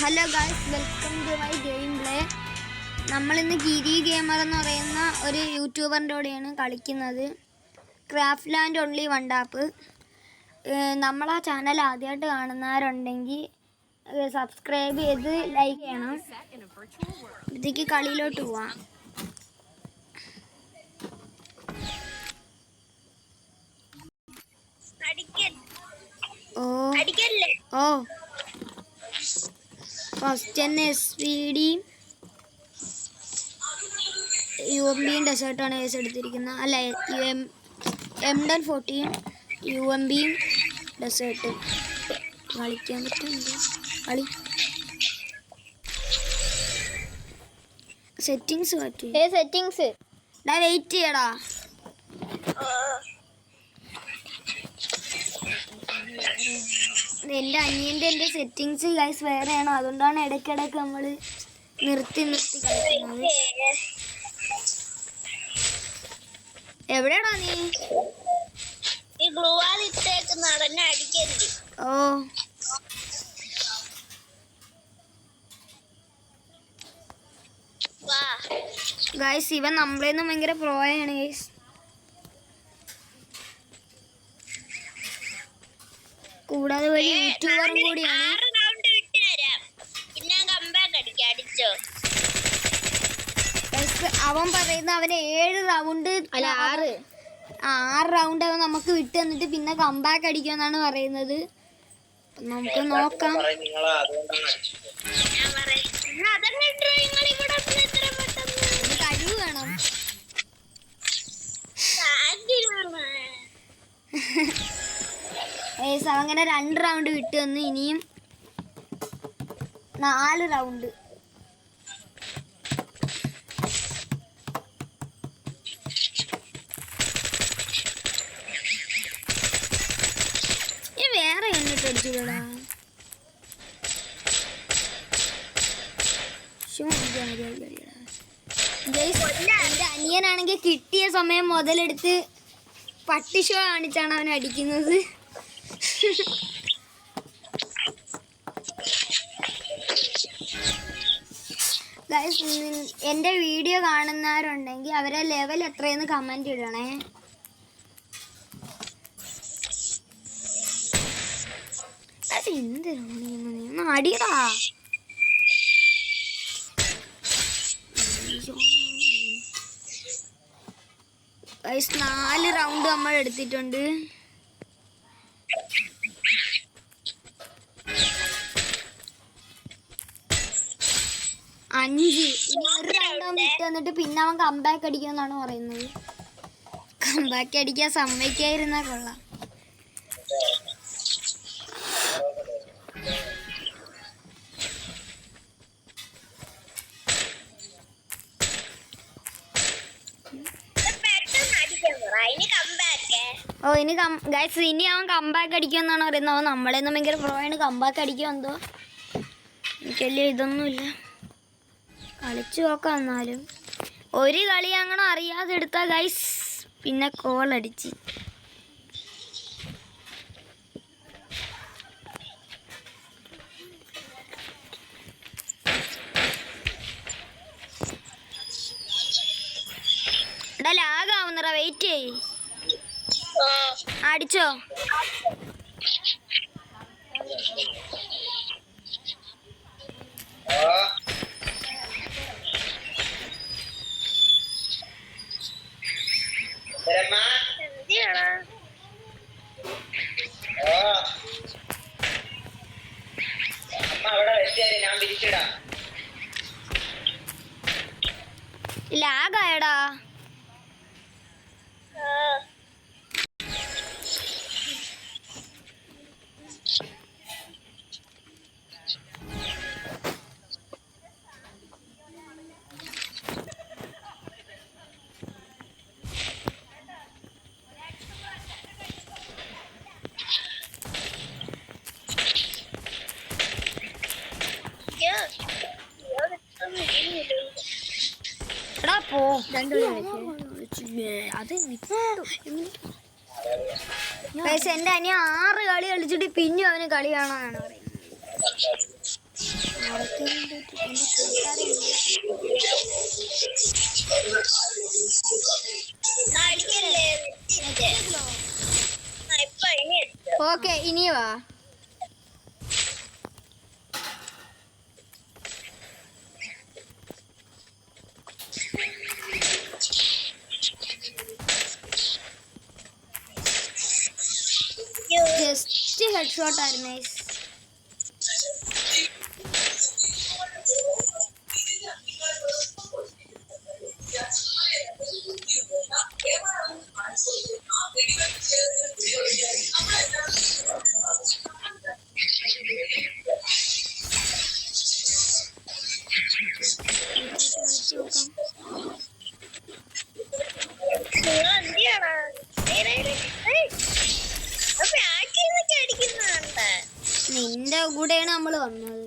Hello guys, welcome to my game play. നമ്മളിന്ന് Giri gamer എന്ന് പറയുന്ന ഒരു യൂട്യൂബറിൻ്റെ കൂടെയാണ് കളിക്കുന്നത്. Craft land only one tap. നമ്മളാ ചാനൽ ആദ്യമായിട്ട് കാണുന്നവരുണ്ടെങ്കിൽ സബ്സ്ക്രൈബ് ചെയ്ത് ലൈക്ക് ചെയ്യണം. ഇതിലേക്ക് കളിയിലോട്ട് പോവാം. ഓ ഫസ്റ്റ് തന്നെ SVD UMB ഡെസേർട്ടാണ് കേസ് എടുത്തിരിക്കുന്നത്. അല്ല, M1040 UMB ഡെസേർട്ട് കളിക്കാൻ പറ്റുന്നുണ്ട്. കളി സെറ്റിങ്സ് പറ്റി സെറ്റിങ്സ് വെയിറ്റ് ചെയ്യടാ. എൻ്റെ അനിയൻ്റെ എൻ്റെ സെറ്റിങ്സ് ഗൈസ് വേറെയാണോ, അതുകൊണ്ടാണ് ഇടയ്ക്കിടയ്ക്ക് നമ്മൾ നിർത്തി കളിക്കുന്നത്. എവിടെയാണോ നീ? ഓ ഗൈസ്, ഇവൻ നമ്മളേന്ന് ഭയങ്കര പ്രോയാണ് ഗൈസ്. കൂടാതെ ഒരു യൂട്യൂബറും കൂടിയാണ്. അവൻ പറയുന്ന അവന് 7 റൗണ്ട് അല്ല 6 റൗണ്ട് അവൻ നമുക്ക് വിട്ട് തന്നിട്ട് പിന്നെ കംബാക്ക് അടിക്കുമെന്നാണ് പറയുന്നത്. നമുക്ക് നോക്കാം. കഴിവ് വേണം. അങ്ങനെ 2 റൗണ്ട് വിട്ട് തന്നു. ഇനിയും 4 റൗണ്ട്. വേറെ എന്നിട്ട് അടിച്ചുകൂടാ. എൻ്റെ അനിയനാണെങ്കിൽ കിട്ടിയ സമയം മുതലെടുത്ത് പട്ടി ഷോ കാണിച്ചാണ് അവൻ അടിക്കുന്നത്. എൻ്റെ വീഡിയോ കാണുന്നവരുണ്ടെങ്കിൽ അവരെ ലെവൽ എത്രയെന്ന് കമൻറ്റ് ഇടണേ. എന്തിനാണ് അടിയടാ. 4 റൗണ്ട് നമ്മൾ എടുത്തിട്ടുണ്ട്. 5 ഇനി 1 റൗണ്ട് അവൻ വിട്ട് വന്നിട്ട് പിന്നെ അവൻ കംബാക്ക് അടിക്കുമെന്നാണ് പറയുന്നത്. കംബാക്ക് അടിക്കാൻ സമ്മതിക്കാതിരുന്നാ കൊള്ളാം. ഇനി അവൻ കംബാക്ക് അടിക്കുമെന്നാണ് പറയുന്നത്. അവൻ നമ്മളെന്നും ഭയങ്കര പ്രോയാണ്. കംബാക്ക് അടിക്കുമോ എന്തോ, എനിക്കല്ലേ ഇതൊന്നുമില്ല. കളിച്ചു നോക്കാം. എന്നാലും ഒരു കളി അങ്ങനെ അറിയാതെ എടുത്താ ഗൈസ് പിന്നെ കോളടിച്ച്. എടാ ലാഗാവുന്നറ, വെയിറ്റ് ചെയ്. അടിച്ചോ? ലാഗായടാ. പോ 2 എൻ്റെ അനിയ 6 കളി കളിച്ചിട്ട് പിന്നെ അവന് കളി കാണാനാണ് പറയുന്നത്. ഓക്കെ ഇനി വാ. ജസ്റ്റ് ഹെഡ് ഷോട്ട് ആയിരുന്നു. നിന്റെ കൂടെയാണ് നമ്മൾ വന്നത്.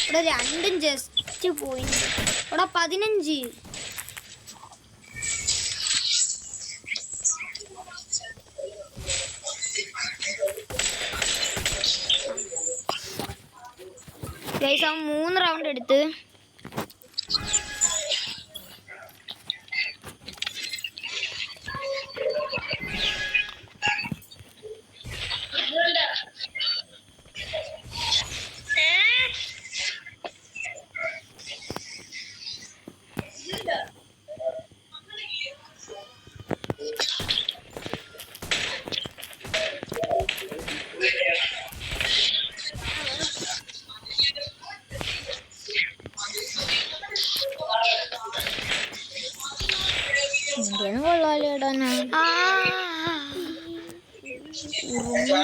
ഇവിടെ രണ്ടും ജസ്റ്റ് പോയിന്റ്. ഇവിടെ 15. ഗൈസ് അവൻ 3 റൗണ്ട് എടുത്ത്.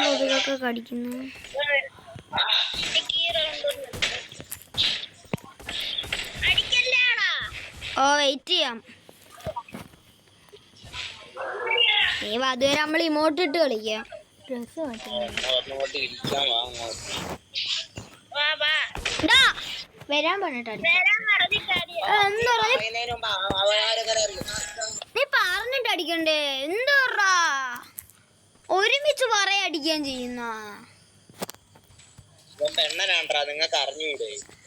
കൊതുകൊക്കെ കടിക്കുന്നു. ഓ വെയിറ്റ് ചെയ്യാം. നീ അതുവരെ നമ്മൾ ഇമോട്ട് ഇട്ട് കളിക്കാം. വരാൻ പറഞ്ഞിട്ട് നീ പറഞ്ഞിട്ട് അടിക്കണ്ടേ? എന്താ ഒരുമിച്ച് പറയാ അടിക്കാൻ ചെയ്യുന്ന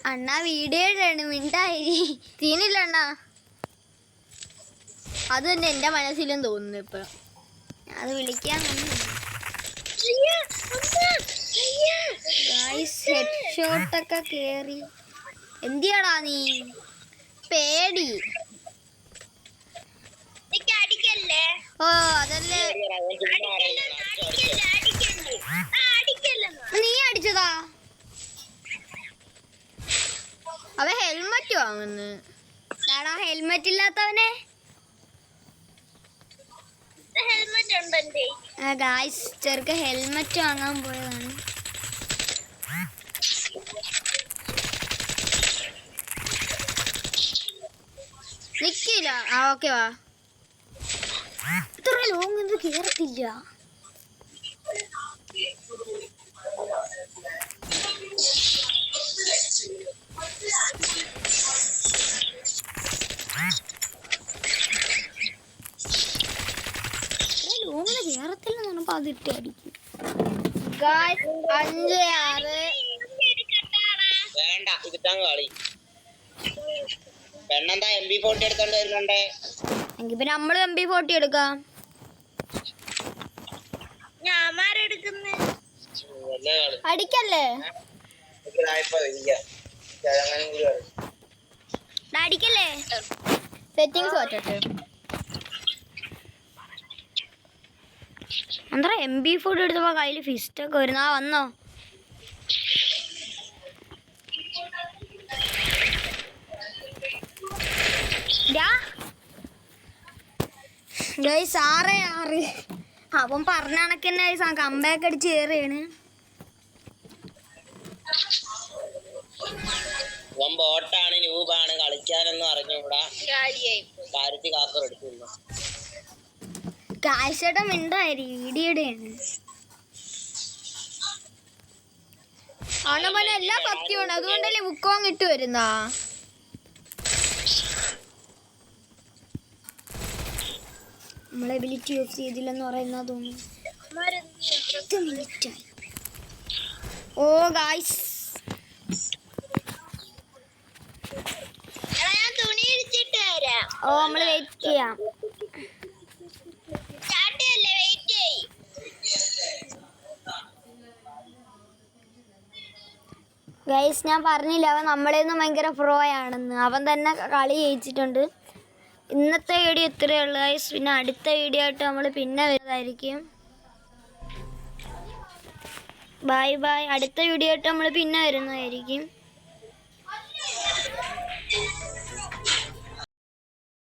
അണ്ണാ വീഡിയോ ഇടാണ്. മിണ്ടായി തീനില്ല അണ്ണാ. അത് തന്നെ എന്റെ മനസ്സിലും തോന്നുന്നു. ഇപ്പൊ അത് വിളിക്കാൻ ഹെഡ് ഷോട്ടൊക്കെ കേറി. എന്തിയാടാ നീ പേടി? ഓ അതല്ലേ നീ അടിച്ചതാ. അവ ഹെൽമെറ്റ് വാങ്ങുന്നു. ഹെൽമെറ്റ് ഇല്ലാത്തവനെ ഗായ്സ് ചെറുക്ക് ഹെൽമെറ്റ് വാങ്ങാൻ പോയതാണ്. നിക്കില്ല. ആ ഓക്കെ വാ. ഇത്ര ലോങ് എന്ത് കേറത്തില്ല. ലോങ്ങിന് കേറത്തില്ല എന്ന് പറഞ്ഞപ്പോ അതിട്ട് അടിക്കും. 5 6 വേണ്ട ഇതിട്ടാൻ കളി. പെണ്ണെന്താ MP40 എടുത്തോണ്ട് വരുന്നുണ്ടേ? എങ്കിൽ പിന്നെ നമ്മള് MP40 എടുക്കാം. അടിക്കല്ലേ അടിക്കല്ലേ. സെറ്റിങ്സ് മാറ്റട്ടെ. എന്താ MP40 എടുത്തപ്പോ കയ്യില് ഫിസ്റ്റൊക്കെ വരുന്ന. വന്നോ ഗൈസ് 6 6. അവൻ പറഞ്ഞ കണക്ക് തന്നെ കമ്പാക്ക് അടിച്ച് കയറിയാണ്. ബോട്ടാണ് ന്യൂബാണ് കളിക്കാനൊന്നും അറിഞ്ഞു. ഇവിടെ കാര്യത്തിൽ കാക്കർ എടുത്തില്ല. കാഴ്ചയുടെ മിണ്ടായിരിക്കും വീഡിയോയുടെയാണ്. പോലെ എല്ലാം സത്യമാണ്, അതുകൊണ്ടല്ലേ ബുക്ക് വാങ്ങിട്ട് വരുന്ന. നമ്മളെ എബിലിറ്റി യൂസ് ചെയ്തില്ലെന്ന് പറയുന്ന തോന്നുന്നു. ഓ ഗായ്സ്, ഓ നമ്മള് വെയിറ്റ് ചെയ്യാം. ഗൈസ്, ഞാൻ പറഞ്ഞില്ല അവൻ നമ്മളേന്ന് ഭയങ്കര പ്രോ ആണെന്ന്. അവൻ തന്നെ കളി ജയിച്ചിട്ടുണ്ട്. ഇന്നത്തെ വീഡിയോ ഇത്രയേ ഉള്ളൂ ഗൈസ്. പിന്നെ അടുത്ത വീഡിയോ ആയിട്ട് നമ്മൾ പിന്നെ വരുന്നതായിരിക്കും. Bye bye. അടുത്ത വീഡിയോ ആയിട്ട് നമ്മൾ പിന്നെ വരുന്നതായിരിക്കും.